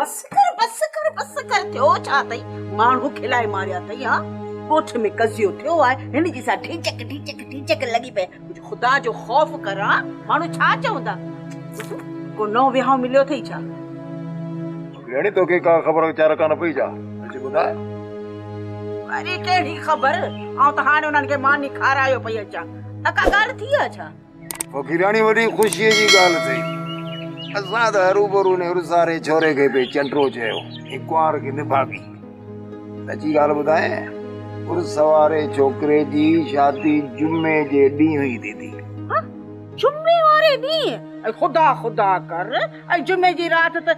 बस कर थियो छा तई माण्हू खिलाए मारिया तई हां कोठ में कजियो थियो आहे हिन जी सा ठीचक लगी पे कुछ खुदा जो खौफ करा माण्हू छा चवंदा को नओ विहाउ मिलियो थई छा रेणी तोखे का ख़बर चार कान पई जा अची ॿुधाए अरे केड़ी खबर आऊं त हाणे उन्हनि खे मानी खारायो पई अचां त का ॻाल्हि थी आहे छा फ़कीराणी वॾी ख़ुशीअ जी ॻाल्हि थई असां त हरूभरू ने सारे छोरे खे पे चंडो चयो हिकु कुंवार खे निभागी सची ॻाल्हि ॿुधाए उर्स वारे छोकिरे जी शादी जुमे जे ॾींहुं ई थी थी जुमे वारे ॾींहुं खुदा कर ऐं जुमे जी राति त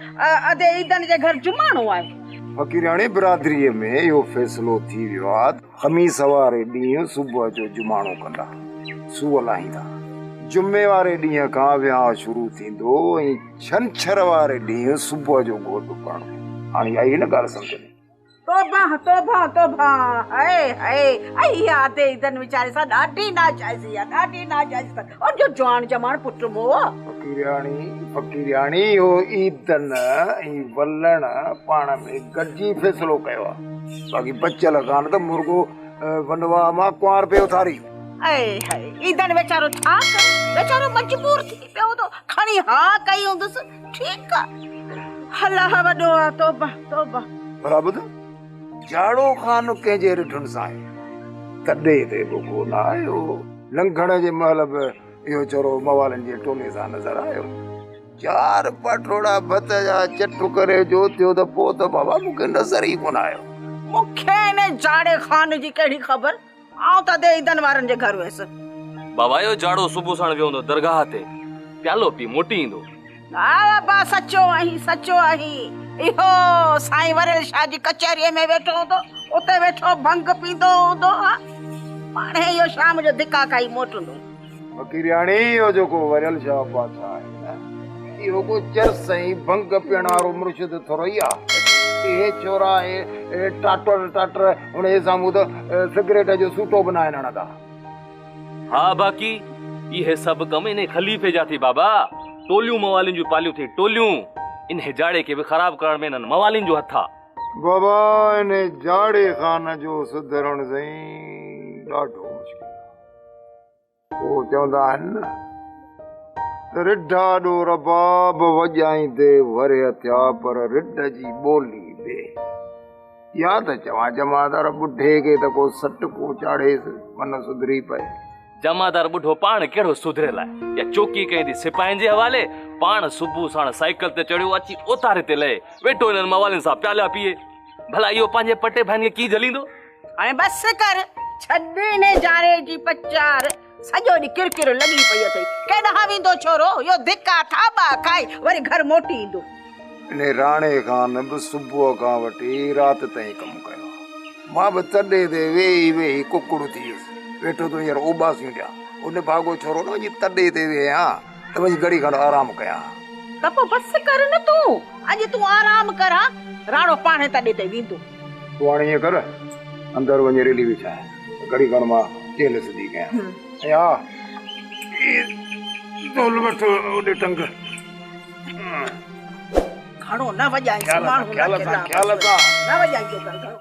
अदे ईदन जे घर जुमाणो आहे फ़कीराणी बिरादरीअ में इहो फ़ैसिलो थी वियो आहे ख़मीस वारे ॾींहुं सुबुह जो जुमाणो कंदा सूअ लाहींदा जुमे वारे ॾींहं खां विहाउ शुरू थींदो ऐं छंछर वारे ॾींहुं सुबुह जो गोॾो करणो हाणे आई न ॻाल्हि सम्झ में तोबा हाय आई याद ईदन वीचारे सां ॾाढी नाजाइज़ी और जो जवान जमान पुट मो फ़कीराणी इहो ईदन ऐं वलण पाण में गॾिजी फ़ैसिलो कयो आहे बाक़ी बचियल कान त मुर्गो वनवा मां कुंवार पे उथारी ईदन वेचारो छा करे वेचारो मजबूर थी पियो तो खणी हा कई हूंदुसि ठीकु आहे अल्लाह वॾो आहे तोबा बराबरि जाड़ो खान कंहिंजे रिठुनि सां आहे तॾे ते रुगो न आयो लंघण जे महिल बि इहो चोरो मवालनि जे टोले सां नज़र आयो 4 पटोड़ा भत जा चटु करे जो थियो त पोइ त बाबा मूंखे नज़र ई कोन आयो मूंखे हिन जाड़े खान जी कहिड़ी ख़बर आऊं त दे ईदन वारनि जे घर हुयसि बाबा यो जाड़ो सुबुह साण वियो हूंदो दरगाह ते प्यालो पी मोटी ईंदो हा बा सचो आहीं इहो साईं वरेल शाह जी कचहरीअ में वेठो हूंदो उते वेठो भंग पींदो हूंदो पाणे इहो शाम जो धिका खाई मोटंदो फ़कीराणी इहो जेको वरेल शाह बादशाह आहे इहो को चरस ऐं भंग पीअण वारो मुर्शिद थोरो ई आहे इहे छोरा टाटर हुन जे साम्हूं त सिगरेट जो सूटो बि न आहिनि हणंदा हा बाक़ी इहे सभु कम इन ख़लीफ़े जा थी बाबा टोलियूं मवालिन जूं पालियूं थी टोलियूं इन जाड़े के भी खराब करण में इन्हनि मवालिन जो हथ आहे बाबा इन जाड़े खान जो सुधरण सही ॾाढो मुश्किल आहे वो चवंदा आहिनि न रिढा ॾो रबाब वॼाईंदे वरे थिया पर रिढ जी ॿोली ॿे या त चवां जमादार ॿुढे खे त को सट को चाढ़ेसि मन सुधरी पए जमादार बुढ़ो पान केड़ो सुधरेल है या चौकी कहीं थी सिपाहिन जे हवाले पान सुबह साण साइकिल ते चढ़ियो अची उतारे ते लहे वेठो इन्हनि मवालिन सां प्याला पिए भला इहो पंहिंजे पटे भाइन खे की जलींदो हाणे बस कर छॾ ने जाड़े जी पचार सॼो ॾींहुं किरकिर लॻी पई अथई केॾांहुं वेंदो छोरो इहो धिका थाबा खाई वरी घर मोटी ईंदो इन राणे खान बि सुबुह खां वठी राति ताईं कमु कयो मां बि तॾे ते वेही कुकड़ थी वियुसि वेठो तो यार उबासियूं ॾियां उन भागो छोरो न वञी तॾे ते वेहां त वञी घड़ी खनि आराम कयां त पोइ बस कर न तूं अॼु तूं आराम कर राणो पाणे तॾे ते वेंदो तूं हाणे ईअं कर अंदरि वञी रेली विछाए घड़ी खनि मां तेल सिधी कयां ऐं हा तोल वठो ओॾे टंग घणो न वॼाई माण्हू न वॼाई